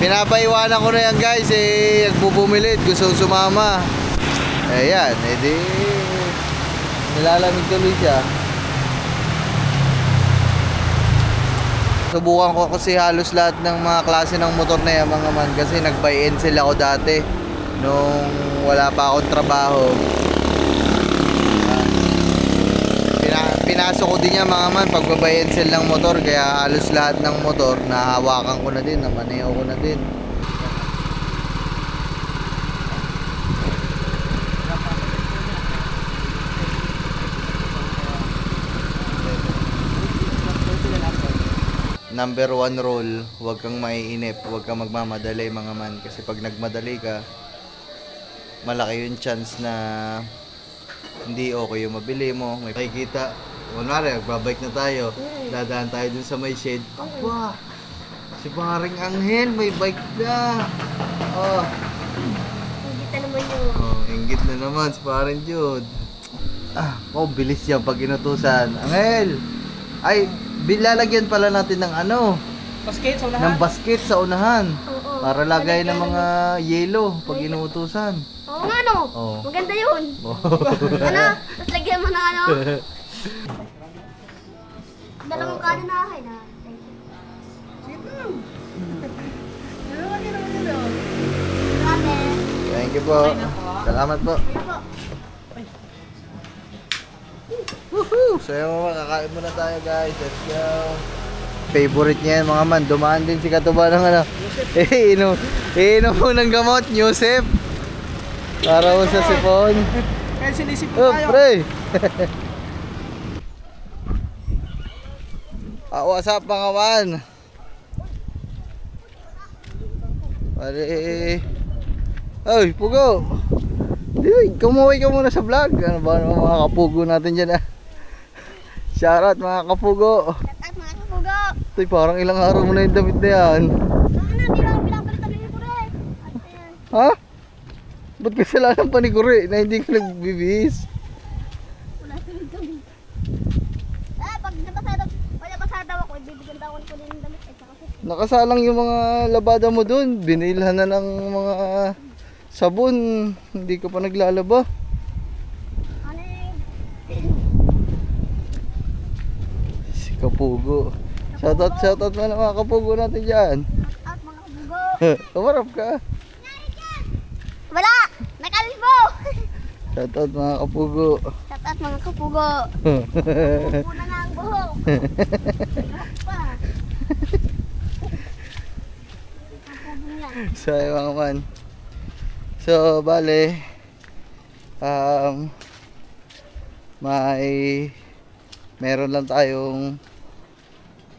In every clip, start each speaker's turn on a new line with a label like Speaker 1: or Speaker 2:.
Speaker 1: Pinapaiwanan ko na yan guys, nagpupumilit, gusto sumama. Ayan, edi nilalamig tuloy siya. Subukan ko kasi halos lahat ng mga klase ng motor na yan mga man, kasi nag-buy and sell ako dati nung wala pa akong trabaho. Pinasok ko din yan mga man, pag-buy and sell ng motor, kaya halos lahat ng motor nahawakan ko na din, namaneho ko na din. Number 1 rule, huwag kang maiinip, huwag kang magmamadali mga man, kasi pag nagmadali ka, malaki yung chance na hindi okay yung mabili mo. May makikita, kunwari nagbabike na tayo, dadaan tayo dun sa may shade, aba, si paring Anghel may bike na. Oh,
Speaker 2: Ingit na naman yun.
Speaker 1: oh, inggit na naman si paring Jude. Bilis yan pag inutusan. Anghel, ay, lalagyan pala natin ng
Speaker 3: Basket sa unahan.
Speaker 1: ng basket sa unahan.
Speaker 2: Oo.
Speaker 1: Para lagay ng mga yelo pag inuutusan.
Speaker 2: Oo nga no.
Speaker 1: Oo.
Speaker 2: Maganda yun. Ano? Tapos lagyan mo ng ano? Dalawang kanin na akin ha.
Speaker 1: Thank you po. Salamat po. Woohoo! So yung kakain muna tayo guys. Let's go. Favorite niya yan mga man. Dumaan din si Katuba ng inom mo ng gamot, Yusef. Para mo sa sipon.
Speaker 3: Kaya sinisip
Speaker 1: Oh,
Speaker 3: ko tayo.
Speaker 1: pre. What's up mga man? Pare. Oy, Pugo. Dude, kumuwi ka muna sa vlog. Ano ba naman mga kapugo natin dyan Shoutout mga kapugo.
Speaker 2: At mga kapugo.
Speaker 1: Ito'y parang ilang araw mo na yung damit na yan.
Speaker 2: Saan na? Di lang pinapalitan yung pure. At ayan.
Speaker 1: Ha? Ba't kasalanan pa ni Kuri na hindi ka nagbibihis?
Speaker 2: Wala silang damit. Pag napasada ako, ibibigyan daw ko din ng damit.
Speaker 1: Nakasalang yung mga labada mo dun. Binilhan na ng mga sabon. Hindi ka pa naglalaba.
Speaker 2: Ano yung...
Speaker 1: Si Kapugo. Shoutout mo na mga Kapugo natin dyan.
Speaker 2: At mga kapugo.
Speaker 1: Kamarap ka.
Speaker 2: Wala! Nakalis mo!
Speaker 1: Shoutout mga Kapugo.
Speaker 2: At mga kapugo. Kapugo na nga ang buhok. Pa. Kapugo yan.
Speaker 1: So mga man. So bale meron lang tayong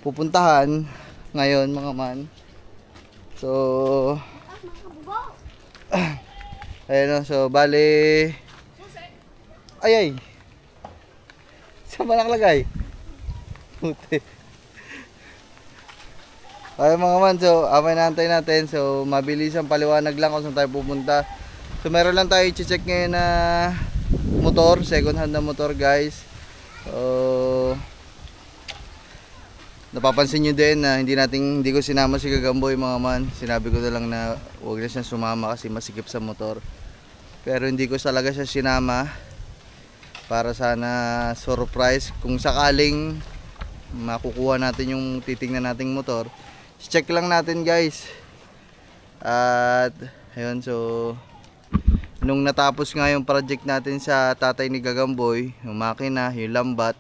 Speaker 1: pupuntahan ngayon mga man. So
Speaker 2: At mga kapugo.
Speaker 1: ayun, so bale ay saan ba nakalagay? Puti. Ay mga man, so amay naantay natin. So mabilis ang paliwanag lang kung saan tayo pupunta. So meron lang tayo i-check ngayon na motor, second hand na motor guys. So napapansin nyo din na hindi ko sinama si Gagamboy mga man. Sinabi ko na lang na huwag na siyang sumama kasi masikip sa motor. Pero hindi ko talaga siya sinama para sana surprise kung sakaling makukuha natin yung titingnan nating motor. Check lang natin guys. At ayun, so nung natapos nga yung project natin sa tatay ni Gagamboy, yung makina, yung lambat,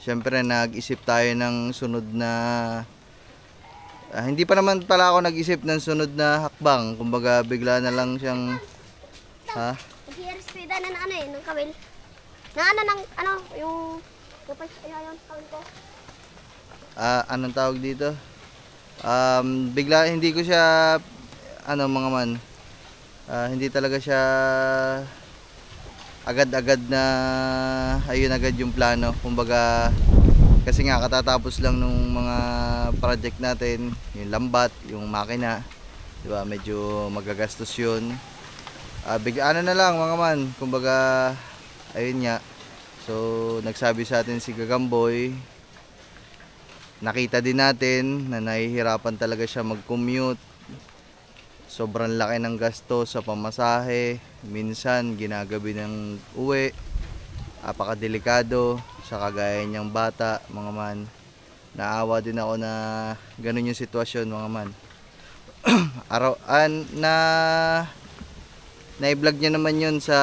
Speaker 1: syempre nag-isip tayo ng sunod na hindi pa naman pala ako nag-isip ng sunod na hakbang. Kumbaga bigla na lang siyang
Speaker 2: Nag-i-respeeda na ano ng kawil. Na ano ng ano yung kapag ayun kawil ko.
Speaker 1: Anong tawag dito? Bigla hindi ko siya mga man. Hindi talaga siya agad-agad na ayun agad yung plano. Kumbaga kasi nga katatapos lang nung mga project natin, yung lambat, yung makina, 'di ba? Medyo magagastos 'yun. Ano na lang mga man, kumbaga ayun nga. So nagsabi sa atin si Gagamboy nakita din natin na nahihirapan talaga siya mag-commute. Sobrang laki ng gasto sa pamasahe. Minsan ginagabi ng uwi. Apakadelikado sa kagaya niyang bata, mga man. Naawa din ako na ganun yung sitwasyon, mga man. Na-vlog niya naman yun sa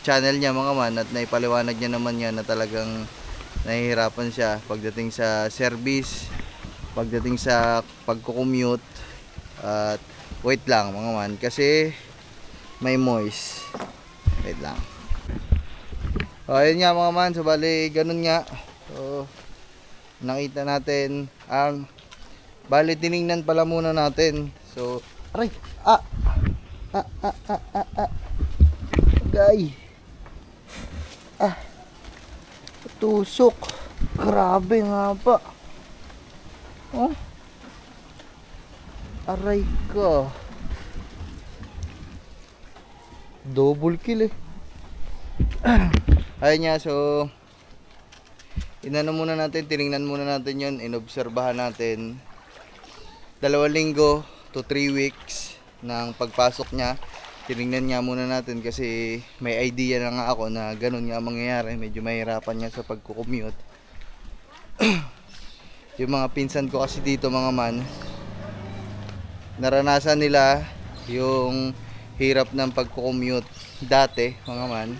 Speaker 1: channel niya, mga man, at naipaliwanag niya naman yan na talagang nahihirapan siya pagdating sa service, pagdating sa pagko-commute. At wait lang, mga man, kasi may moist. Wait lang. O, ayun nga, mga man, so bali ganun nga. So nakita natin bali tiningnan pala muna natin. So aray, gay, tusok, grabe nga pa. Oh, aray ka, double kill eh. Ayun nga, so inano muna natin, tiningnan muna natin yun, inobserbahan natin 2 linggo to 3 weeks ng pagpasok niya. Tiningnan nga muna natin kasi may idea na nga ako na ganun nga mangyayari. Medyo mahirapan niya sa pagkukommute. Yung mga pinsan ko kasi dito, mga man, naranasan nila yung hirap ng pagkukommute dati, mga man.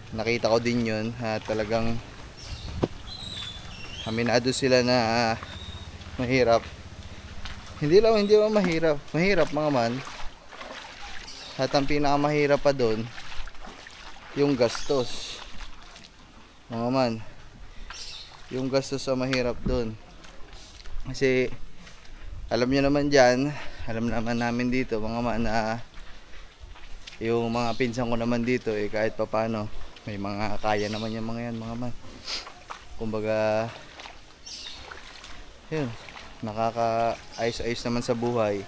Speaker 1: Nakita ko din yun, talagang aminado sila na mahirap. Hindi lang mahirap, mga man. At ang pinakamahirap pa doon, yung gastos, mga man. Yung gastos ang mahirap doon. Kasi alam nyo naman dyan, alam naman namin dito, mga man, na yung mga pinsan ko naman dito kahit papano may mga kaya naman yung mga yan, mga man. Kumbaga yun, nakaka-ayos-ayos naman sa buhay.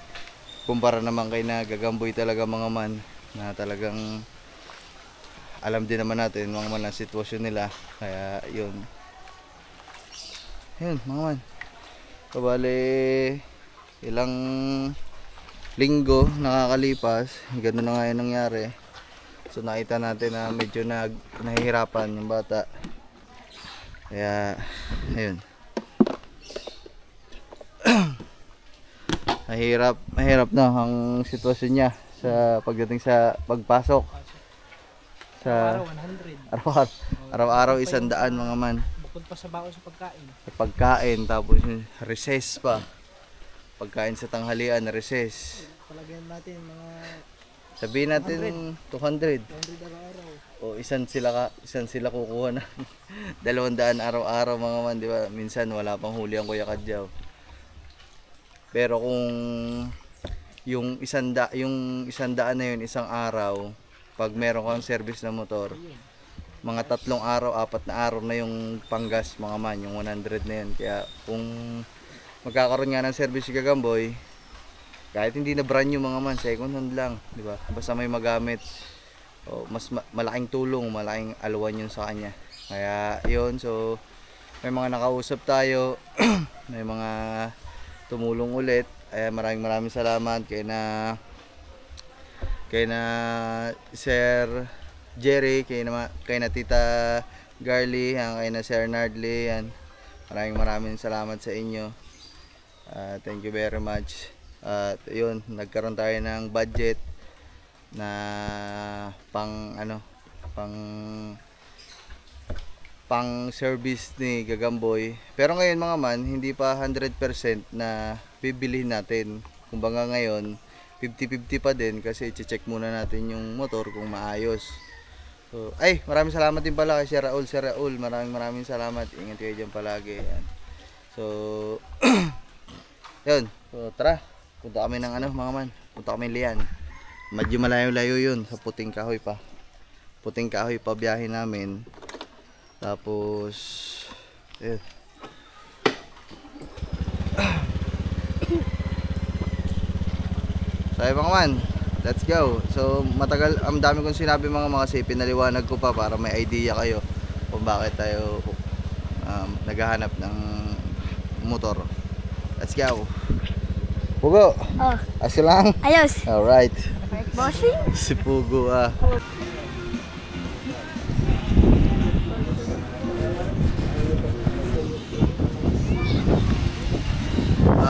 Speaker 1: Kumpara naman kay na Gagamboy talaga, mga man, na talagang alam din naman natin, mga man, ang sitwasyon nila. Kaya yun, mga man, kabali ilang linggo nakakalipas, ganun na nga yung nangyari. So nakita natin na medyo nahihirapan yung bata. Kaya ayun, mahirap na ang sitwasyon niya sa pagdating sa pagpasok sa araw-araw 100, mga man.
Speaker 3: Bukod pa sa baon sa pagkain.
Speaker 1: Sa pagkain, tapos recess pa. Pagkain sa tanghalian, recess.
Speaker 3: Palagyan natin mga
Speaker 1: Sabihin natin 200.
Speaker 3: 200 araw-araw.
Speaker 1: O isang sila kukuha na 200 araw-araw, mga man, di ba? Minsan wala pang huli ang Kuya Kadyaw. Pero kung yung 100 na yun, isang araw, pag meron kang service na motor, mga 3 araw, 4 na araw na yung panggas, mga man, yung 100 na yun. Kaya kung magkakaroon nga ng service si Gagamboy, kahit hindi na brand new, mga man, second hand lang, di ba? Basta may magamit, mas malaking tulong, malaking aluwan yun sa kanya. Kaya yun, so may mga nakausap tayo, may mga tumulong ulit. Maraming salamat kay na Sir Jerry, kay na Tita Garly, kay na Sir Nardley, yan. Maraming salamat sa inyo. Thank you very much. At yun, nagkaroon tayo ng budget na pang service ni Gagamboy. Pero ngayon, mga man, hindi pa 100% na bibilihin natin. Kumbaga ngayon 50-50 pa din kasi i-check muna natin yung motor kung maayos. So, maraming salamat din pala kay Sir Raul. Maraming salamat. Ingat kayo dyan palagi. Yan. So yun. So tara, punta kami ng mga man. Punta kami Lian. Medyo malayo-layo yun, sa Puting Kahoy pa biyahe namin. Tapos Sabi, mga man, let's go. So matagal, ang dami kong sinabi, mga kasi pinaliwanag ko pa para may idea kayo kung bakit tayo naghahanap ng motor. Let's go. Pugo,
Speaker 2: Oh,
Speaker 1: aso lang.
Speaker 2: ayos.
Speaker 1: Alright.
Speaker 2: Bossing?
Speaker 1: Si Pugo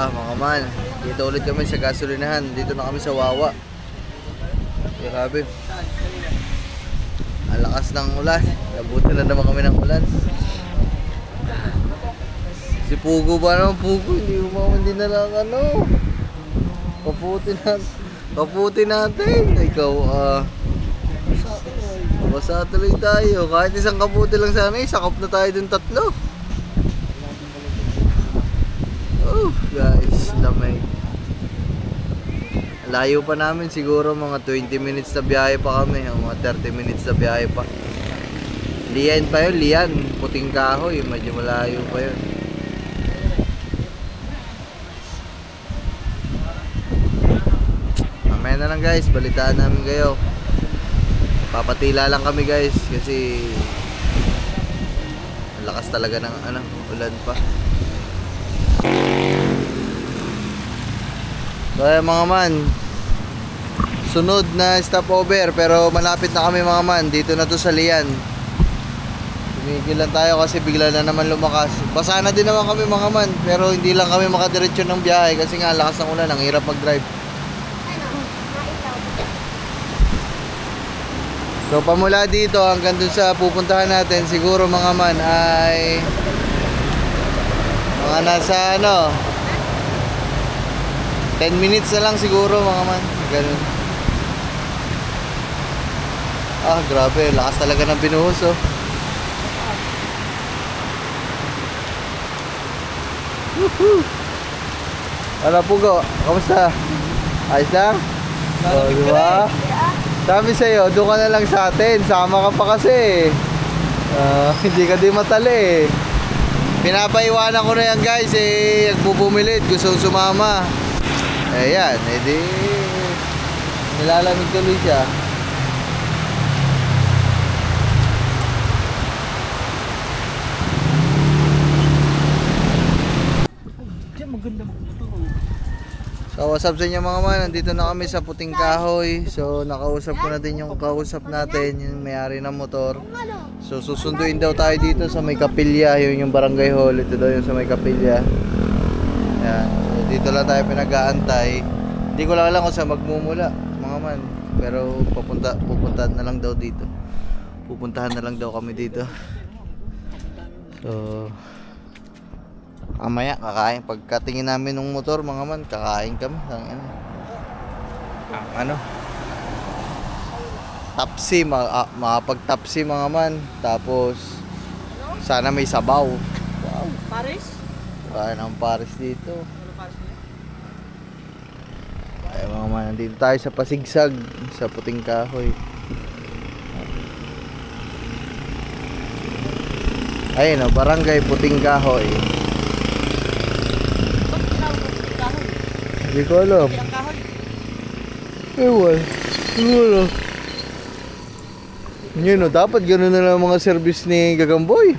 Speaker 1: mga man, dito ulit kami sa gasolinahan. Dito na kami sa Wawa. Grabe. Ang lakas ng ulan. Nabuti na naman kami ng ulan. Si Pugo ba naman? Pugo, hindi na lang kaputi natin. Ikaw, basa tuloy tayo. Kahit isang kaputi lang sana, sakop na tayo dun 3. Oh, guys, lamay. Layo pa namin, siguro mga 20 minutes na biyahe pa kami, mga 30 minutes na biyahe pa. Lian pa yun, Lian, puting kahoy, medyo malayo pa yun. Mamaya na lang guys, balitaan namin kayo. Papatila lang kami guys, kasi ang lakas talaga ng ulan pa. So ayan mga man, sunod na stopover, pero malapit na kami mga man. Dito na to sa Lian. Tumigil lang tayo kasi bigla na naman lumakas. Basa na din naman kami mga man, pero hindi lang kami makadiretso ng biyahe kasi nga lakas ng ulan, ang hirap mag-drive. So pamula dito hanggang dun sa pupuntahan natin, siguro mga man ay mga nasa 10 minutes na lang siguro mga man. Ganun. Grabe, lakas talaga ng binuhos oh. Woohoo! Ano Pugo? Kamusta? Ayos lang? Diba? Sabi sa'yo, doon ka na lang sa atin. Sama ka pa kasi. Hindi ka din matali. Pinapaiwanan ko na yan guys. Nagbubumilit. Gusto sumama. Ayan. Edi nilalamig tuloy siya.
Speaker 3: Maganda magmotor.
Speaker 1: So what's up sa inyo mga man, nandito na kami sa Puting Kahoy. So nakausap ko na din yung kausap natin, yung may-ari ng motor. So susunduin daw tayo dito sa may Kapilya, yun yung barangay hall. Ito daw yung sa may Kapilya. Yan. So, dito lang tayo pinag-aantay. Hindi ko lang alam kung saan magmumula mga man, pero pupuntahan na lang daw dito. Pupuntahan na lang daw kami dito. So mamaya kakain. Pagkatingin namin ng motor mga man, kakain kami tapsi, makapag-tapsi mga man. Tapos sana may sabaw. Wow,
Speaker 3: Paris?
Speaker 1: kain ang Paris dito.
Speaker 3: Ano Paris niya?
Speaker 1: Ay mga man, nandito tayo sa Pasigsag, sa Puting Kahoy. Ayun o, barangay Puting Kahoy. Hindi ko alam. Ewan. Siguro. Yun o, dapat gano'n na lang mga service ni Gagamboy.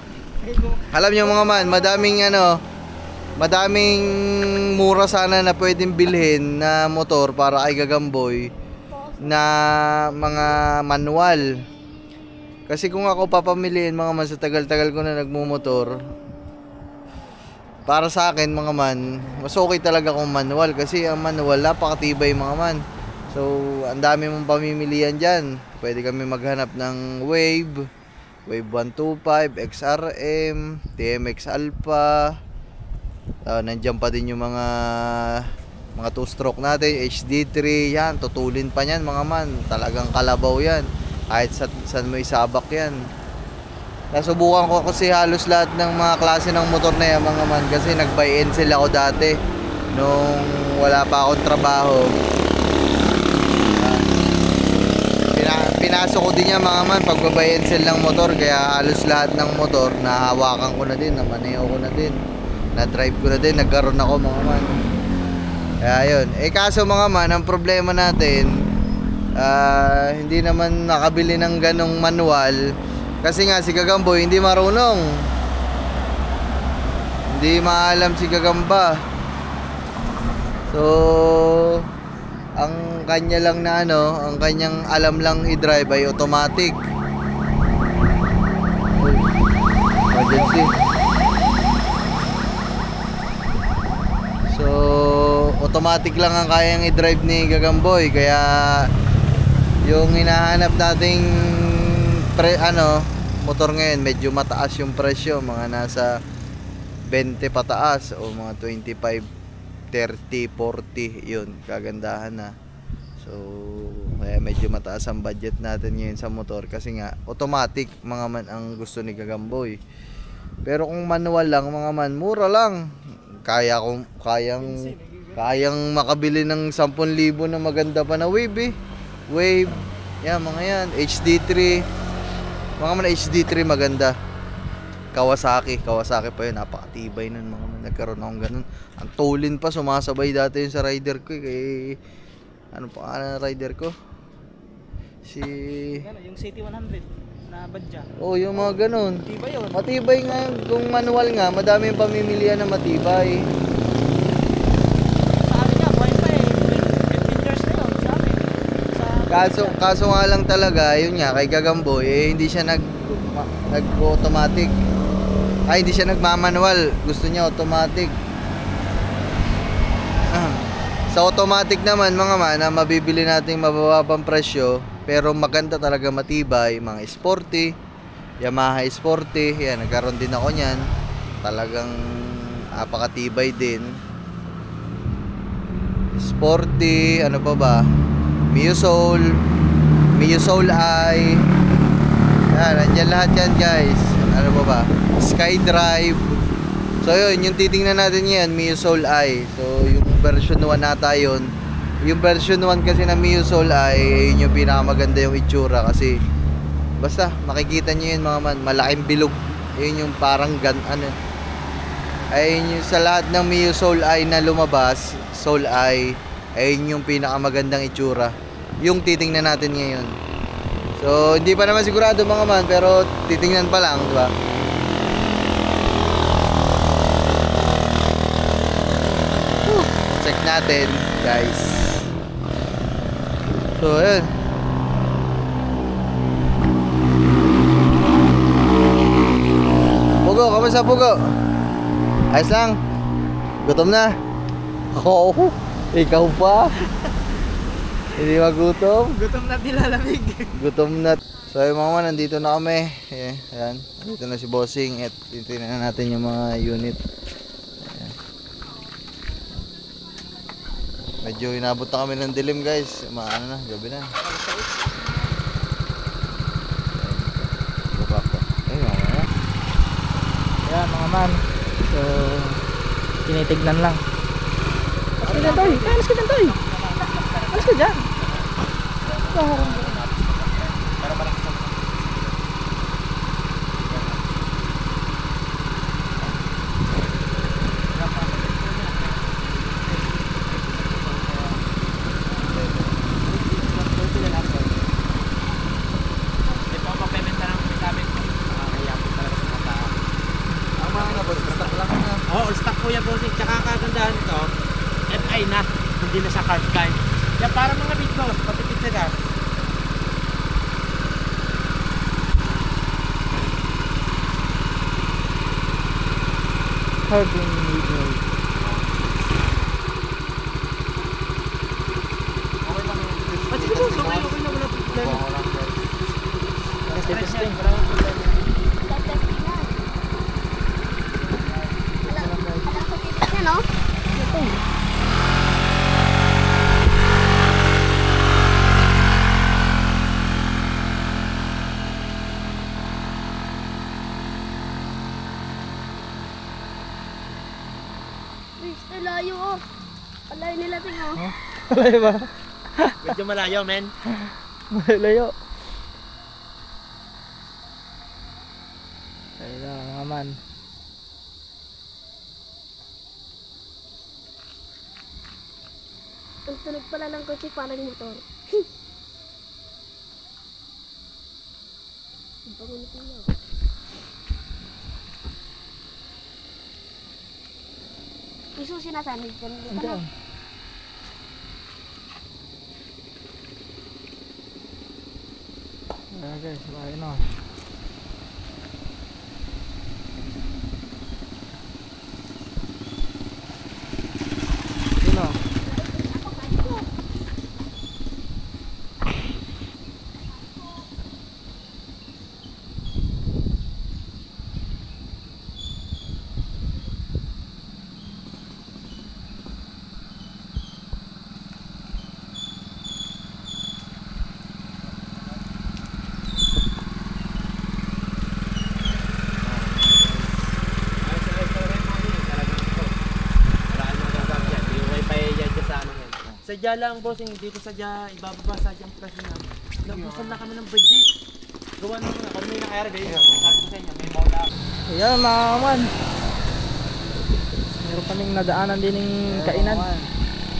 Speaker 1: Alam niyo mga man, madaming mura sana na pwedeng bilhin na motor para kay Gagamboy na mga manual. Kasi kung ako papamiliin mga man, sa tagal-tagal ko na nagmumotor, para sa akin mga man, mas okay talaga kung manual. Kasi ang manual, napakatibay mga man. So, ang dami mong pamimilian dyan. Pwede kami maghanap ng Wave 125, XRM, TMX Alpha. Nandiyan pa din yung mga 2-stroke natin, HD3. Yan, tutulin pa yan mga man. Talagang kalabaw yan. Kahit saan mo isabak yan. Nasubukan ko kasi halos lahat ng mga klase ng motor na yan mga man, kasi nag-buy and sell ako dati nung wala pa akong trabaho. Pinasok ko din yan mga man, pag-buy and sell ng motor, kaya halos lahat ng motor nahawakan ko na din, namaneho ko na din, na-drive ko na din, nagkaroon ako mga man. Kaya yun, kaso mga man, ang problema natin, hindi naman nakabili ng ganong manual. Kasi nga si Gagamboy hindi marunong. Hindi maalam si Gagamba. So, ang kanya lang na ano, ang kanyang alam lang i-drive ay automatic. Emergency. So, automatic lang ang kayang i-drive ni Gagamboy, kaya yung hinahanap nating motor ngayon, medyo mataas yung presyo, mga nasa 20 pataas o mga 25, 30, 40, yun, kagandahan na. So, kaya medyo mataas ang budget natin ngayon sa motor kasi nga automatic mga man ang gusto ni Gagamboy. Pero kung manual lang mga man, mura lang. Kayang makabili ng 10,000 na maganda pa na wave eh. Wave, yan mga yan, HD3. Mga man HD3 maganda. Kawasaki pa yun, napakatibay nun mga man. Nagkaroon akong ganun. Ang tulin pa, sumasabay dati yun sa rider ko eh. Kay, ano pa na rider ko?
Speaker 3: Yung City 100 na badya.
Speaker 1: Oh, yung mga ganun.
Speaker 3: Matibay yun.
Speaker 1: Matibay nga, kung manual nga, madami yung pamimilian na matibay.
Speaker 3: Sa akin nga, buhay pa eh. 15 years na yun sa amin.
Speaker 1: Kaso nga lang talaga, yun nga, kay Gagamboy, eh, hindi siya nag-automatic. Ay, hindi siya nagmamanual. Gusto niya automatic. Sa automatic naman, mga man, na mabibili nating mababang presyo, pero maganda talaga, matibay, mga sporty, Yamaha Sporty, yan, nagkaroon din ako niyan. Talagang napakatibay din. Sporty, ano pa ba? Mio Soul I. Yan, nandiyan lahat yan guys. Ano pa ba? Skydrive. So yun, yung titingnan natin yan, Mio Soul I. So yung version 1 nata yun. Yung version 1 kasi na Mio Soul I, yun yung pinakamaganda yung itsura kasi basta makikita nyo yun mga man, malaking bilog. Yun yung parang ayun yung sa lahat ng Mio Soul I na lumabas, Soul I, ayun yung pinakamagandang itsura. Yung titingnan natin ngayon. So hindi pa naman sigurado mga man, pero titingnan pa lang, di ba? Check natin guys. So, ayun. Pugo, kamusta Pugo? Ayos lang? Gutom na? Oo, ikaw pa? Hindi magutom?
Speaker 3: Gutom na nilalamig.
Speaker 1: Gutom na. So, yung mga man, nandito na kami. Ayan. Dito na si Bossing at titignan natin yung mga unit. Medyo inabot na kami ng dilim guys. Maano na, gabi na. Ayun, mga.
Speaker 3: Yan mga man. So, tinitignan lang. Alas ka dyan, Toy. Alas ka dyan, Toy. Alas ka dyan.
Speaker 4: All stock po yan, bossing. Tsaka kagandahan ito, FI na, hindi na sa card time. Yan para mga big boss, patipid sa gas.
Speaker 3: Carbon needle.
Speaker 4: Pati ko, okay na, wala problema.
Speaker 3: Testing.
Speaker 2: Tatesting na. Alam ko titik niya, no? Ay, layo oh. Alayo nila ting oh.
Speaker 3: Malayo ba?
Speaker 4: Medyo malayo, men.
Speaker 3: Malayo. Ayun na mga man.
Speaker 2: Ang tunog pala ng kotse parang motor. Ang bango nito yun. Yung susi na saan? Dito na.
Speaker 3: Andiyan. Ayan guys, bahay na. Sino?
Speaker 4: Sadya lang bossing, hindi ko sadya ibababa sadya ang presyo namin. Nabusan na kami ng budget. Gawa na kami, kung may nangyari guys, sabi ko sa inyo, may mola.
Speaker 3: Ayan mga kaman. Meron kaming nadaanan din ng kainan.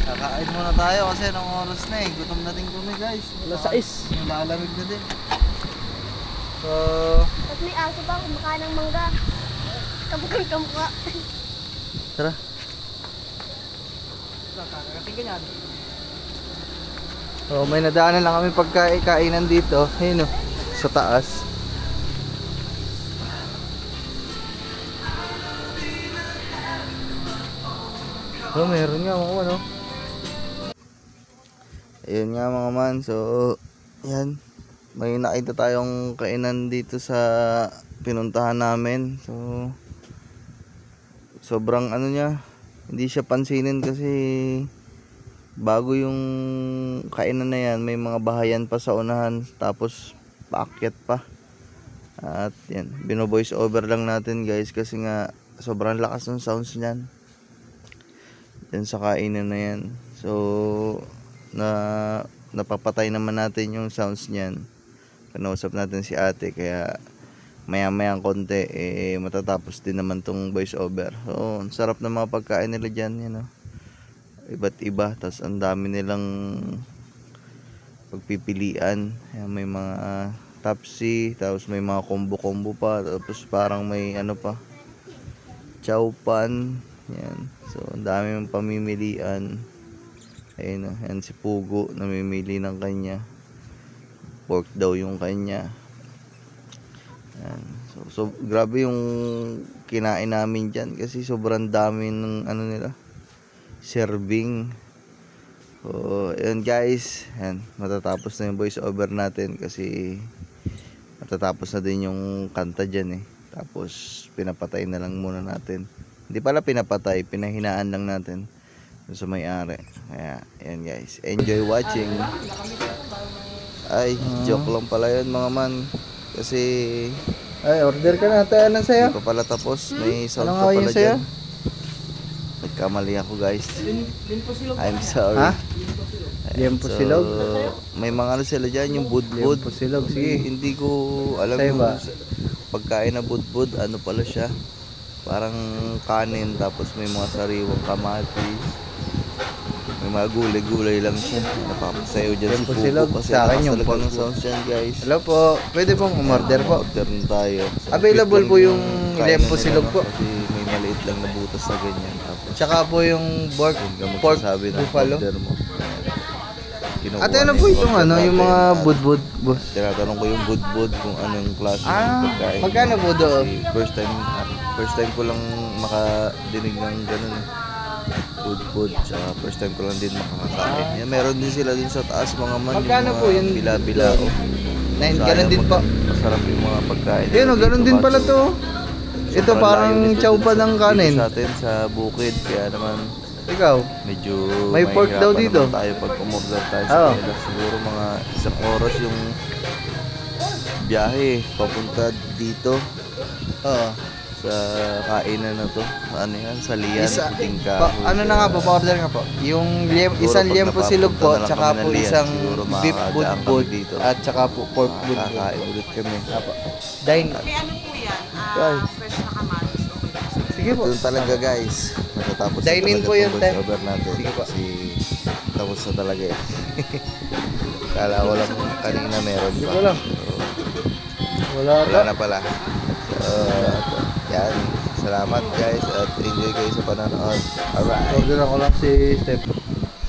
Speaker 1: Kakain muna tayo kasi ng oras na eh. Gutom na din kami guys.
Speaker 3: Alas 6.
Speaker 1: Lalamig na din. So,
Speaker 2: Tapos may aso pa, kumakain ng mangga. Kamukang kamukha.
Speaker 1: tara.
Speaker 3: Kakarating ka niyan.
Speaker 1: Oh, may nadaanan lang kami pagkainan dito. Ayun oh, sa taas. Oh, meron nga mga man, oh. Ayun nga mga man. So, yan. May nakita tayong kainan dito sa pinuntahan namin. So, sobrang ano niya. Hindi siya pansinin kasi bago yung kainan na yan, may mga bahayan pa sa unahan, tapos paakyat pa. At yan, bino-voice over lang natin guys kasi nga sobrang lakas ng sounds niyan. Yan sa kainan na yan. So, napapatay naman natin yung sounds niyan. Kanausap natin si ate kaya maya-mayang konti matatapos din naman tong voice over. So, ang sarap ng mga pagkain nila dyan, you know. Iba't iba, tapos ang dami nilang pagpipilian. Ayan, may mga tapsi, tapos may mga combo-combo pa, tapos parang may ano pa, chow pan. Yan. So, ang dami mong pamimilian. Ayun, yan si Pugo, namimili ng kanya. Pork daw yung kanya. Yan. So grabe yung kinain namin dyan kasi sobrang dami ng ano nila, serving. So, ayun guys, yan, matatapos na yung voice over natin kasi matatapos na din yung kanta dyan eh. Tapos pinapatay na lang muna natin. Hindi pala pinapatay, pinahinaan lang natin sa may-ari. Kaya ayan guys, enjoy watching. Ay, joke lang pala yun mga man. Kasi ay, order ka na. Tayo na sa'yo. Hindi pa pala tapos. May sound
Speaker 3: Ano
Speaker 1: pa
Speaker 3: nga
Speaker 1: pala
Speaker 3: yun sa'yo?
Speaker 1: dyan. Nagkamali ako guys. I'm sorry.
Speaker 3: Ha? Liempo silog?
Speaker 1: May mga ano sila dyan, yung budbud.
Speaker 3: Liempo silog, sige.
Speaker 1: Hindi ko alam
Speaker 3: Sa'yo
Speaker 1: yung
Speaker 3: ba?
Speaker 1: pagkain na budbud, ano pala siya. Parang kanin, tapos may mga sariwang kamatis. May mga gulay-gulay lang siya. Napapasayo dyan si
Speaker 3: Liempo
Speaker 1: Pupo.
Speaker 3: silog.
Speaker 1: Kasi
Speaker 3: Sa akin yung
Speaker 1: talaga ng
Speaker 3: pork.
Speaker 1: sounds dyan guys.
Speaker 3: Hello po. Pwede pong umorder po.
Speaker 1: Order na tayo. So,
Speaker 3: Available
Speaker 1: quick
Speaker 3: po
Speaker 1: lang
Speaker 3: yung
Speaker 1: kainan
Speaker 3: liempo
Speaker 1: nila,
Speaker 3: silog
Speaker 1: no?
Speaker 3: po.
Speaker 1: Kasi may maliit lang na butas na ganyan. Tapos,
Speaker 3: Tsaka po yung pork
Speaker 1: pork ng
Speaker 3: buffalo.
Speaker 1: order mo. Kinukuha
Speaker 3: Ate, ano
Speaker 1: na
Speaker 3: po itong
Speaker 1: order
Speaker 3: ano, yung
Speaker 1: natin
Speaker 3: mga
Speaker 1: at
Speaker 3: budbud, boss?
Speaker 1: tinatanong ko yung budbud kung anong klase ng
Speaker 3: Ah,
Speaker 1: pagkain.
Speaker 3: magkano po doon?
Speaker 1: Kasi first time ko lang makadinig ng ganun eh. Budbud. Tsaka first time ko lang din makakakain. Yan, meron din sila din sa taas mga man.
Speaker 3: Magkano
Speaker 1: yung
Speaker 3: po
Speaker 1: mga
Speaker 3: yun?
Speaker 1: Bila-bila.
Speaker 3: Ganun din po.
Speaker 1: Masarap yung mga pagkain.
Speaker 3: Yun o,
Speaker 1: nila
Speaker 3: ganun
Speaker 1: dito,
Speaker 3: din
Speaker 1: kaso
Speaker 3: pala to. Ito
Speaker 1: sobrang
Speaker 3: parang
Speaker 1: layo nito
Speaker 3: chow
Speaker 1: dun
Speaker 3: pa
Speaker 1: sa-
Speaker 3: ng
Speaker 1: dito
Speaker 3: kanin.
Speaker 1: sa atin sa bukid, kaya naman
Speaker 3: Ikaw?
Speaker 1: medyo
Speaker 3: May pork daw
Speaker 1: mahihirapan
Speaker 3: dito.
Speaker 1: naman tayo pag umorder tayo sa
Speaker 3: Oo.
Speaker 1: kanila. Siguro mga 1 oras yung biyahe papunta dito
Speaker 3: Oo.
Speaker 1: sa kainan na to. Ano yan? Sa Lian, Puting Kahoy.
Speaker 3: Ano na nga po, pa-order nga po. Yung
Speaker 1: Siguro
Speaker 3: isang
Speaker 1: pag
Speaker 3: liempo silog po,
Speaker 1: napapunta na lang
Speaker 3: tsaka
Speaker 1: kami ng
Speaker 3: po
Speaker 1: Lian,
Speaker 3: isang
Speaker 1: siguro
Speaker 3: beef
Speaker 1: makakadaan kami
Speaker 3: budbud
Speaker 1: dito.
Speaker 3: at tsaka po pork budbud.
Speaker 1: Kakain ulit kami.
Speaker 3: Dine.
Speaker 5: May ano po yan,
Speaker 1: Guys.
Speaker 5: fresh na kamatis. Okay lang.
Speaker 3: Sige po.
Speaker 1: Ito talaga guys. Matatapos na
Speaker 3: Dine in
Speaker 1: talaga
Speaker 3: po yun,
Speaker 1: itong
Speaker 3: te.
Speaker 1: voice over natin.
Speaker 3: Sige po.
Speaker 1: Kasi tapos na talaga eh. Kala ko lang kanina meron pa.
Speaker 3: Wala. Wala
Speaker 1: Wala na pala. So, yan. Salamat guys at enjoy kayo sa panonood. Alright. Order ako lang si Steph.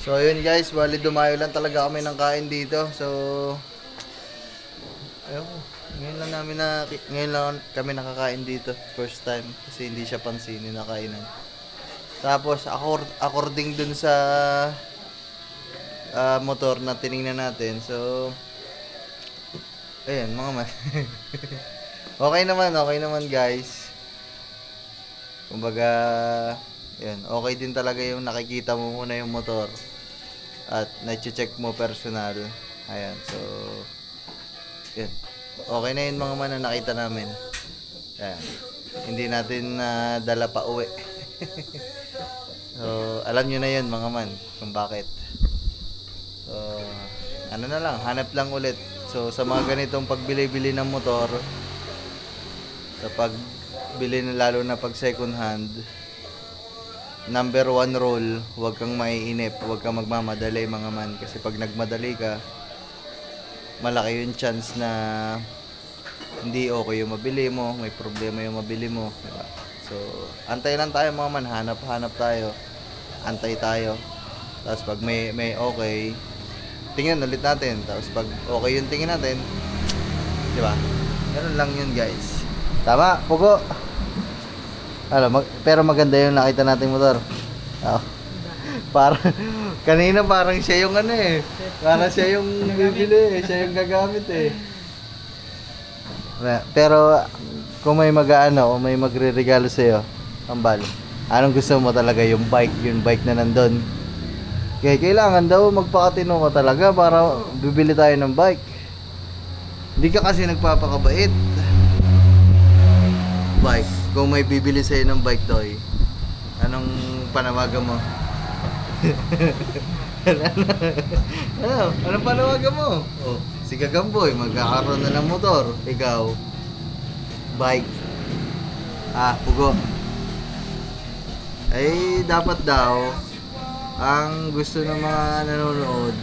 Speaker 1: So yun guys, bali dumayo lang talaga kami ng kain dito. So ayun, ngayon lang kami nakakain dito. First time kasi hindi siya pansinin na kainan. Tapos according dun sa motor na tiningnan natin. So ayan mga man. Okay naman guys. Kumbaga, yun, okay din talaga yung nakikita mo muna yung motor at na-check mo personal. Ayan, so yun. Okay na yun mga man na nakita namin. Ayan. Hindi natin dala pa uwi. So, alam nyo na yun mga man kung bakit. So, ano na lang, hanap lang ulit. So, sa mga ganitong pagbili-bili ng motor, sa pagbili na lalo na pag second hand, number 1 rule, huwag kang maiinip, huwag kang magmamadali mga man. Kasi pag nagmadali ka, malaki yung chance na hindi okay yung mabili mo, may problema yung mabili mo, diba? So, antay lang tayo mga man, hanap tayo, antay tayo. Tapos pag may okay, tingnan ulit natin. Tapos pag okay yung tingin natin, diba? Ganun lang yun guys. Tama, Pugo. Pero maganda yung nakita nating motor. Kanina parang siya yung parang siya yung bibili, siya yung gagamit Pero kung may o may magre-regalo sa'yo, Ambal, anong gusto mo talaga? Yung bike na nandun. Kaya kailangan daw magpakatino ka talaga para bibili tayo ng bike. Hindi ka kasi nagpapakabait. Bike. Kung may bibili sa'yo ng bike toy, anong panawagan mo? Anong panawagan mo? Oh, si Gagamboy, magkakaroon na ng motor. Ikaw, bike. Pugo. Ay, dapat daw, ang gusto ng mga nanonood,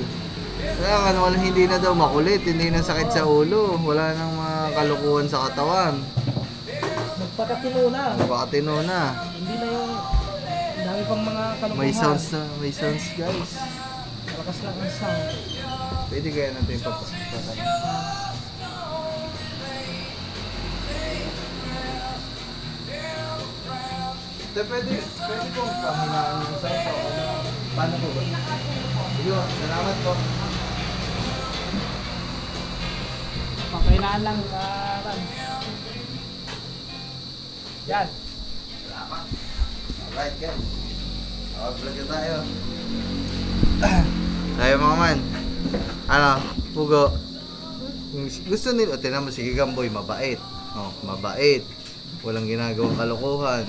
Speaker 1: hindi na daw makulit, hindi na sakit sa ulo, wala nang mga kalukuhan sa katawan. Magpakatino na.
Speaker 3: Hindi na yung dami pang mga kalukuhan.
Speaker 1: May sounds guys.
Speaker 3: Malakas lang ang sound.
Speaker 1: Pwede kaya natin yung papasok. Pwede kong pahinaan yung sound. Paano po ba? Sige, salamat po.
Speaker 3: Pakainaan lang Ran. Yan.
Speaker 1: Salamat. Alright guys. Vlog na tayo. Tayo mga man. Pugo. Gusto nila, tinan mo si Gigamboy, mabait. Mabait. Walang ginagawang kalokohan.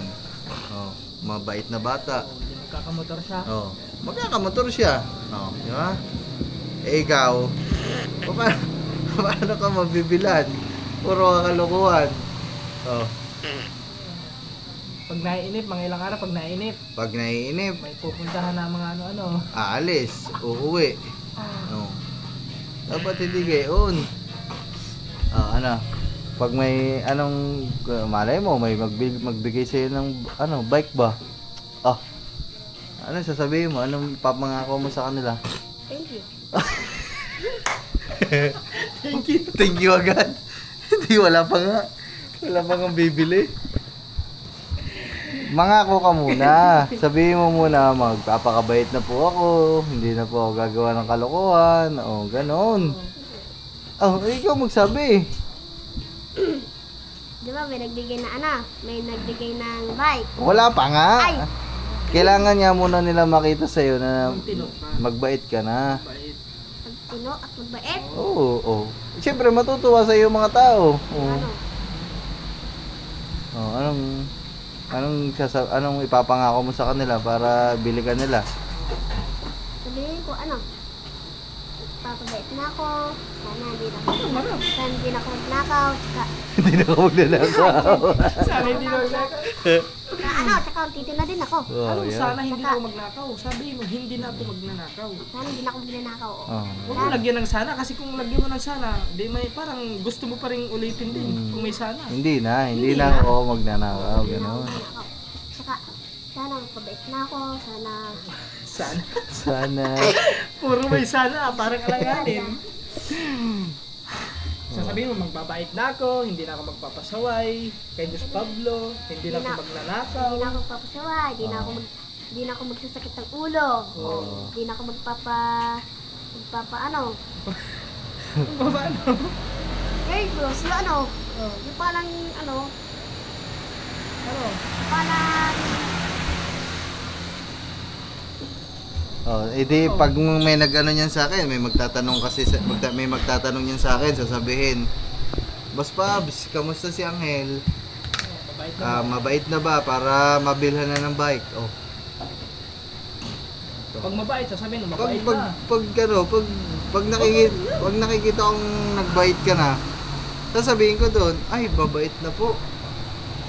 Speaker 1: Mabait na bata.
Speaker 3: Magkakamotor siya.
Speaker 1: Magkakamotor siya. Di ba? Ikaw, paano ka mabibilan? Puro kalokohan.
Speaker 3: Pag naiinip, mga ilang araw pag naiinip.
Speaker 1: Pag naiinip,
Speaker 3: may pupuntahan na mga ano.
Speaker 1: aalis, uuwi. Dapat hindi gayon. Pag may malay mo, may magbigay sa'yo ng bike ba? Ano sasabihin mo? Anong papangako mo sa kanila?
Speaker 2: Thank you.
Speaker 1: Thank you agad. Hindi, wala pa nga ang bibili. Mangako ka muna. Sabihin mo muna, magpapakabait na po ako. Hindi na po ako gagawa ng kalokohan. Ganon. Ikaw magsabi.
Speaker 2: Di ba may nagbigay na may nagbigay ng bike.
Speaker 1: Wala pa nga.
Speaker 2: Ay!
Speaker 1: Kailangan niya muna nila makita sa'yo na magbait ka na.
Speaker 2: Magtino at magbait.
Speaker 1: Oo. Siyempre matutuwa sa'yo mga tao. Anong ipapangako mo sa kanila para bili ka nila?
Speaker 2: Sabihin ko magpapabait na ako. Sana hindi na ako magnakaw.
Speaker 1: Hindi na ako magnanakaw.
Speaker 3: Sana hindi na magnakaw.
Speaker 2: Tsaka tito na din ako.
Speaker 3: Ano,
Speaker 1: yeah.
Speaker 3: sana hindi na ako magnakaw. Sabi mo, hindi na ako magnanakaw.
Speaker 2: Sana hindi na ako magnanakaw.
Speaker 1: Oh.
Speaker 3: Huwag mo lagyan ng sana kasi kung lagyan mo ng sana, di may parang gusto mo pa rin ulitin din kung may sana.
Speaker 1: Hindi na ako magnanakaw. Gano'n.
Speaker 2: Tsaka, sana magpabait na ako. Sana...
Speaker 3: Sana.
Speaker 1: Sana.
Speaker 3: Puro may sana, parang alanganin. Sasabihin mo, magbabait na ako, hindi na ako magpapasaway, kay Diyos Pablo, hindi na ako magnanakaw.
Speaker 2: Hindi na ako magpapasawa. Hindi na ako magsasakit ng ulo. Hindi na ako magpapa ano.
Speaker 3: Paano?
Speaker 2: Very close. Yung ano. Yung parang ano.
Speaker 3: Ano?
Speaker 2: Parang...
Speaker 1: Oh, edi pag may nag-ano niyan sa akin, may magtatanong kasi may magtatanong niyan sa akin, sasabihin, Boss Pabs, kamusta si Angel?
Speaker 3: Mabait na.
Speaker 1: Mabait na ba para mabilhan na ng bike? Oh.
Speaker 3: Pag mabait, sasabihin mo, mabait na.
Speaker 1: Pag nakikita kong nagbait ka na, sasabihin ko doon, ay, babait na po.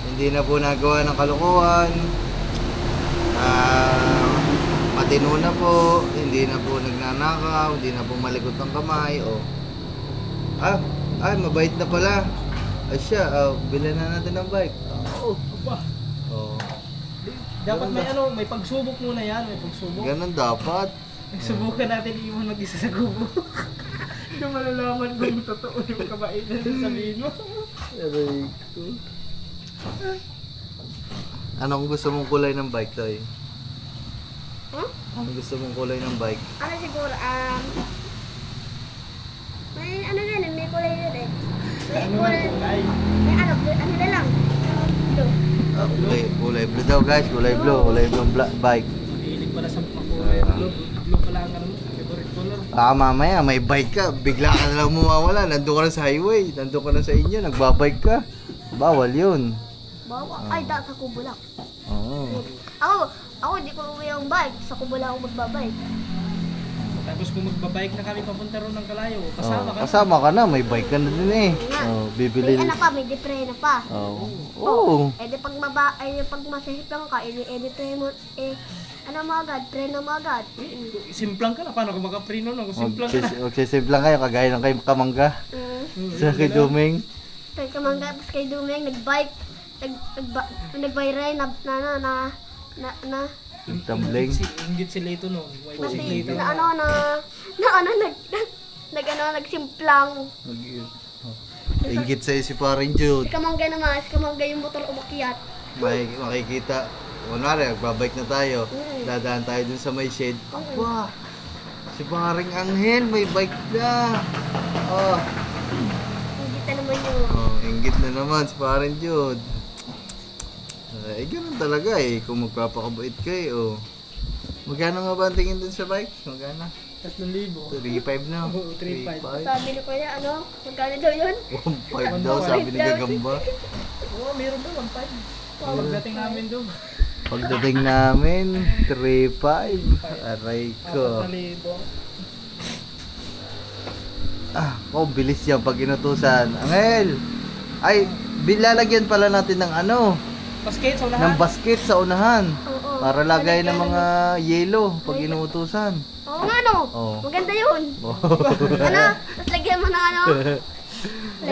Speaker 1: Hindi na po nagawa ng kalokohan. Matino na po, hindi na po nagnanakaw, hindi na po malikot ng kamay, mabait na pala. Siya, bilhan na natin ng bike.
Speaker 3: Aba. Dapat may ano, may pagsubok muna yan, may pagsubok.
Speaker 1: Ganun dapat.
Speaker 3: Subukan natin iwan mag-isa sa kubo. Hindi malalaman kung totoo yung kabaitan na sabihin mo.
Speaker 1: Aray ko. Anong gusto mong kulay ng bike, Toy? Anong gusto mong kulay ng bike?
Speaker 2: Ano siguro, may ano din, may kulay yun eh. May
Speaker 3: Ano
Speaker 2: kulay,
Speaker 3: ang kulay?
Speaker 2: may ano na lang. Blue.
Speaker 1: Kulay blue daw, guys. Kulay blue bike.
Speaker 3: Mahilig pala sa makulay. Blue pala ang ano mo, favorite color.
Speaker 1: Mamaya may bike ka, bigla ka na lang mawawala. Nandun ka na sa highway, nandun ka na sa inyo, nagbabike ka. Bawal yun.
Speaker 2: Ay, sa kubo lang.
Speaker 1: Oo.
Speaker 2: Ako hindi ko uwi yung bike. Sa kubo lang ako magbabike.
Speaker 3: Tapos kung magbabike na kami papunta ron ng Kalayo, kasama ka.
Speaker 1: Kasama ka na, may bike ka na din eh. Bibili.
Speaker 2: May ano pa, may deprena pa.
Speaker 1: Oo.
Speaker 2: Di pag masisiplang ka, deprena mo, ano mo agad, preno mo agad.
Speaker 3: Simplang ka na, paano ka makapreno no? Kung simplang ka na.
Speaker 1: Magsisimplang kayo, kagaya ng kay Kamangga. Sa kay Duming.
Speaker 2: Kay Kamangga, tapos kay Dumeng, nagbike, nagbayray na
Speaker 1: Nagtambling.
Speaker 3: Inggit si Leto noon.
Speaker 2: kasi
Speaker 3: Si Leto
Speaker 2: nagsimplang.
Speaker 1: Inggit sa'yo si Paring Jude.
Speaker 2: Si Kamangga yung motor umakyat.
Speaker 1: Makikita. Kunwari, nagbabike na tayo. Dadaan tayo dun sa may shade. Aba! Si Paring Angel, may bike na.
Speaker 2: Hindi na naman yun.
Speaker 1: Inggit na naman si Paring Jude. Ganun talaga eh. Kung magpapakabait kayo. Magkano nga ba ang tingin dun sa bike? Magkano?
Speaker 3: 3,000.
Speaker 1: 3.5 na.
Speaker 3: Oo, 3.5.
Speaker 2: Sabi ni Kuya, magkano daw yun?
Speaker 1: 1.5 daw sabi ni Gagamba.
Speaker 3: Oo, meron doon, 1.5. Pagdating namin doon.
Speaker 1: Pagdating namin, 3.5. Aray ko.
Speaker 3: 4,000.
Speaker 1: Bilis yan pag inutusan. Angel! Ay, bilalagyan pala natin ng ano?
Speaker 3: Basket sa unahan.
Speaker 1: Ng basket sa unahan.
Speaker 2: Oo.
Speaker 1: Para lagay ng mga yelo pag inuutusan.
Speaker 2: Oo nga no.
Speaker 1: Oo.
Speaker 2: Maganda yun. Ano? Tapos lagyan mo ng ano?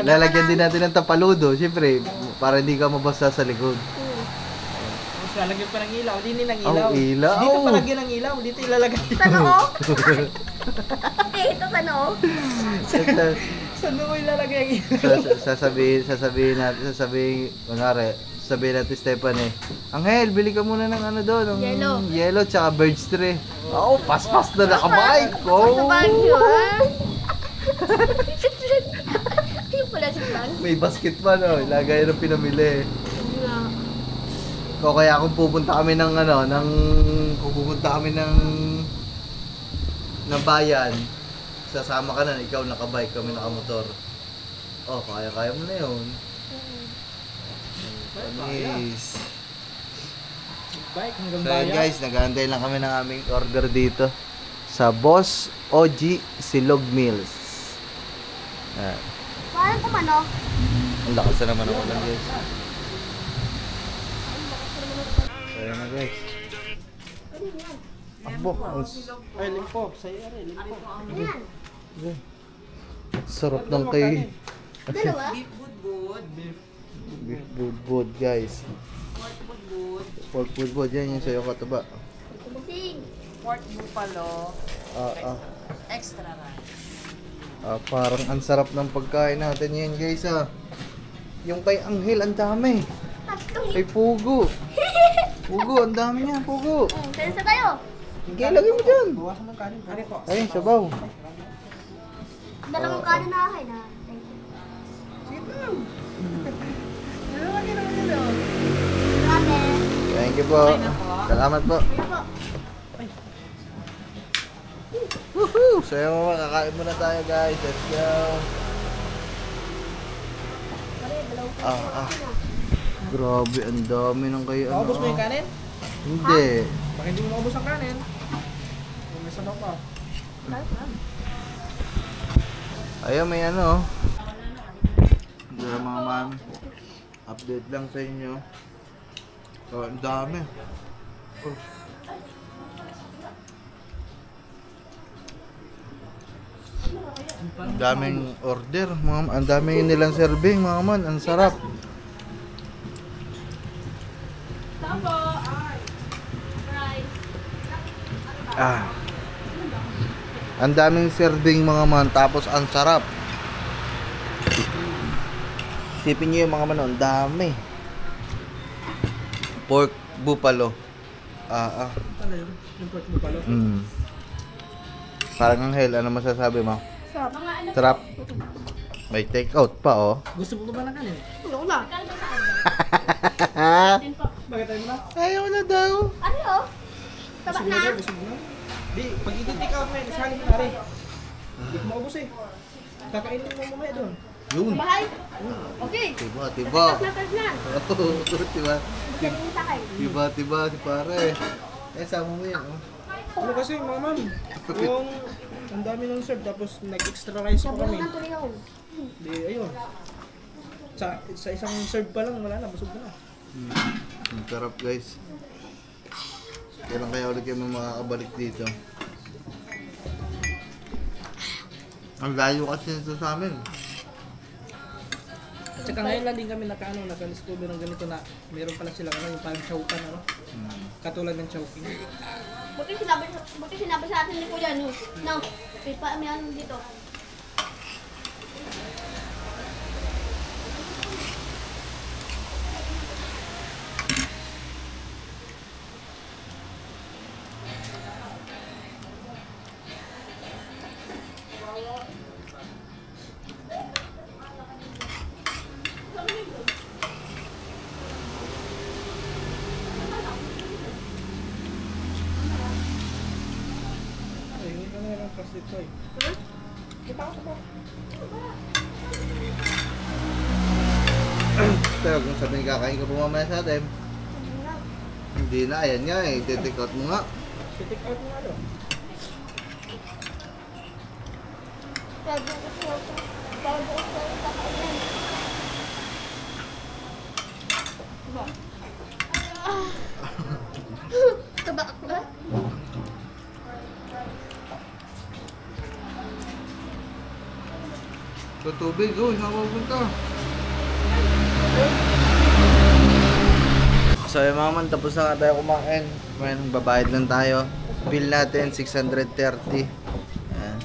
Speaker 1: Lalagyan din natin ng tapaludo, siyempre, para hindi ka mabasa sa likod.
Speaker 3: Tapos lalagyan pa ng ilaw. Hindi ng ilaw.
Speaker 1: Ilaw.
Speaker 3: Dito palagyan ng ilaw. Dito ilalagay.
Speaker 2: Sa noo? Ito sa noo?
Speaker 3: Sa noo ilalagay ang ilaw.
Speaker 1: sasabihin natin, sabihin natin Stephanie, Angel, bili ka muna ng ano doon, ng yellow tsaka bird's tree. Paspas na nakabike.
Speaker 2: Sa bagyo, ha? Yung pala si Tang.
Speaker 1: May basket pa, no? Lagay ng pinamili. Kaya kung pupunta kami ng bayan, sasama ka na, ikaw nakabike, kami nakamotor. Kaya mo na yun. Nice.
Speaker 3: Bike hanggang
Speaker 1: So
Speaker 3: bayan.
Speaker 1: guys, nag-aantay lang kami ng aming order dito. sa Boss OG Silog Mills. Ayan.
Speaker 2: Parang kumano.
Speaker 1: Ang lakas na naman ako lang guys. Ayan na guys. Abo.
Speaker 3: Ay, limpo. Sa'yo rin, limpo.
Speaker 2: Ayan.
Speaker 1: Sarap ng kay
Speaker 2: Dalawa?
Speaker 5: Beef budbud.
Speaker 1: beef budbud guys.
Speaker 5: Pork budbud.
Speaker 1: Pork budbud yan yung sayo kataba.
Speaker 2: Kubusing.
Speaker 5: Pork buffalo. Extra rice.
Speaker 1: Parang ang sarap ng pagkain natin yan guys Yung kay Anghel ang dami.
Speaker 2: Tatlong
Speaker 1: Kay Pugo. Pugo, ang dami niya, Pugo.
Speaker 2: Sensa tayo.
Speaker 1: Sige, lagay mo dyan.
Speaker 3: Bawasan mo kanin. Ano po?
Speaker 1: Ay, sabaw.
Speaker 2: Dalawang kanin na akin ha. Thank you. Grabe.
Speaker 1: Thank you po. Salamat po.
Speaker 2: Ano po?
Speaker 1: Woohoo! Sayo mo, kakain muna tayo guys. Let's go. Grabe, ang dami ng kayo.
Speaker 3: Naubos mo yung kanin?
Speaker 1: Hindi.
Speaker 3: Baka hindi mo naubos ang kanin. May sabaw pa.
Speaker 1: Ayun, may ano. Mga man. Update lang sa inyo. Ang dami. Ang daming order, ang daming nilang serving, mga man. Ang sarap. Ang daming serving, mga man. Tapos ang sarap. Isipin nyo yung mga man, ang dami. Pork buffalo.
Speaker 3: Ano yun? Yung pork buffalo?
Speaker 1: Parang Anghel, ano masasabi mo?
Speaker 2: Sarap.
Speaker 1: Sarap. May take out pa, oh.
Speaker 3: Gusto mo ba ng kanin?
Speaker 2: Tulong na.
Speaker 3: Bakit tayo na?
Speaker 1: Ayaw na daw.
Speaker 2: Ano yun? Tabak
Speaker 3: Gusto mo
Speaker 2: na.
Speaker 3: na? Gusto mo na? Di, pag i-take out mo yun, isali mo na rin. Hindi ko maubos eh. Kakainin mo mamaya doon.
Speaker 1: Yun.
Speaker 2: Bahay. Okay.
Speaker 1: Tiba, tiba.
Speaker 2: Natas na.
Speaker 1: Tiba.
Speaker 2: Galing sa akin.
Speaker 1: Tiba, tiba, si pare. Sama mo yan, oh.
Speaker 3: Ano kasi mga ma'am, yung ang dami ng serve tapos nag-extra rice pa
Speaker 2: Sabon
Speaker 3: kami.
Speaker 2: ng tulingaw.
Speaker 3: Di, ayun. Sa isang serve pa lang, wala na, busog na.
Speaker 1: Ang sarap, guys. Kailan kaya ulit kami makakabalik dito? Ang layo kasi nito sa amin.
Speaker 3: At saka ngayon lang din kami naka-discover ng ganito na meron pala silang yung parang chowpan, ano? Katulad ng chowking.
Speaker 2: Buti sinabi sa atin ni Kuya, no? No. Pipa, may ano dito.
Speaker 3: Ay, hindi ka na lang plastic toy. Kita ko po.
Speaker 1: Pero kung sabihin kakain ka po mamaya sa atin, hindi na, ayan nga eh, take out mo nga.
Speaker 3: Take out mo nga doon.
Speaker 2: Tabak ba?
Speaker 1: Sa tubig, oh, nakapunta. So yung mga man, tapos na nga tayo kumain. Man, babayad lang tayo. Bill natin, 630. Ayan.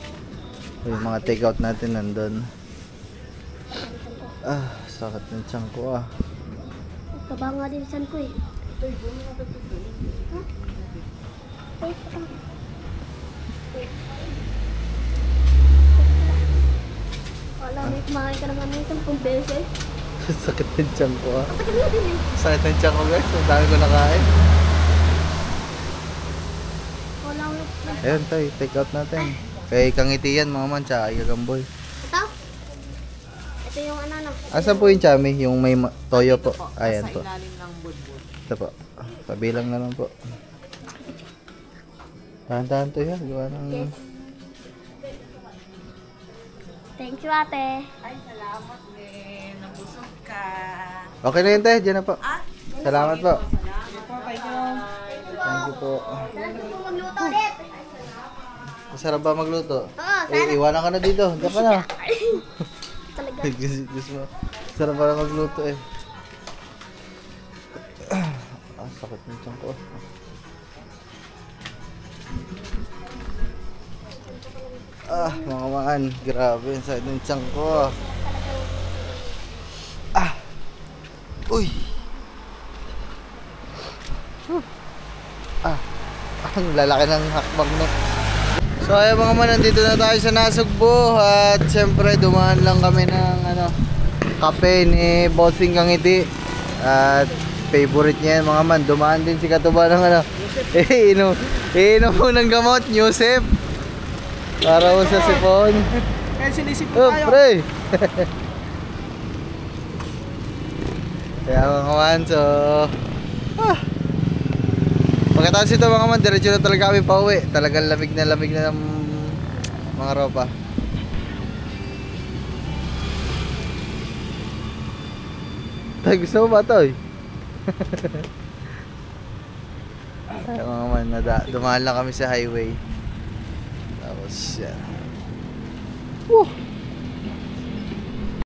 Speaker 1: Yung mga takeout natin nandun. Sakit ng tiyan ko ah.
Speaker 2: Taba nga din san ko eh. Wala, may kumain ka naman ng 10 beses.
Speaker 1: Sakit ng tiyan ko ah.
Speaker 2: Ang sakit nga din eh.
Speaker 1: Sakit ng tiyan ko guys, ang dami ko nakain.
Speaker 2: Wala akong
Speaker 1: Ayun tayo, takeout natin. Kay Kangitian mga man, tsaka Igagamboy.
Speaker 2: Ito? Ito yung ano no?
Speaker 1: Asan po yung chami? Yung may toyo po. Ayan
Speaker 5: Sa
Speaker 1: po.
Speaker 5: ilalim ng budbud.
Speaker 1: Ito po. Pabilang na lang po. Tahan-tahan to yan. Gawa ng...
Speaker 2: Yes. Thank you, ate.
Speaker 5: Ay, salamat din. Nabusog ka.
Speaker 1: Okay na yun, te. Diyan na po. Salamat po.
Speaker 5: Thank
Speaker 1: Thank you po.
Speaker 2: Sana gusto mo magluto ulit.
Speaker 1: Masarap ba magluto?
Speaker 2: Oo, sana.
Speaker 1: Iwanan ka na dito. Diyan ka na.
Speaker 2: Talaga.
Speaker 1: Gusto mo. Sarap pala magluto eh. Sakit ng tiyan ko. Mga maan. Grabe. Ang sakit ng tiyan ko. Uy. Ang lalaki ng hakbang no. So ayun mga man, nandito na tayo sa Nasugbo at siyempre dumaan lang kami ng kape ni Bossing Kangiti at favorite niya yan mga man, dumaan din si Katuba ng inom mo ng gamot, Yusef para sa sipon.
Speaker 3: Kaya sinisip
Speaker 1: Oh pre. Kaya mga man, so pagkatapos ito mga man, diretso na talaga kami pa uwi. Talagang lamig na ng mga ropa. Tay, gusto mo ba ito? Ay mga man, dumaan lang kami sa highway. Tapos yan.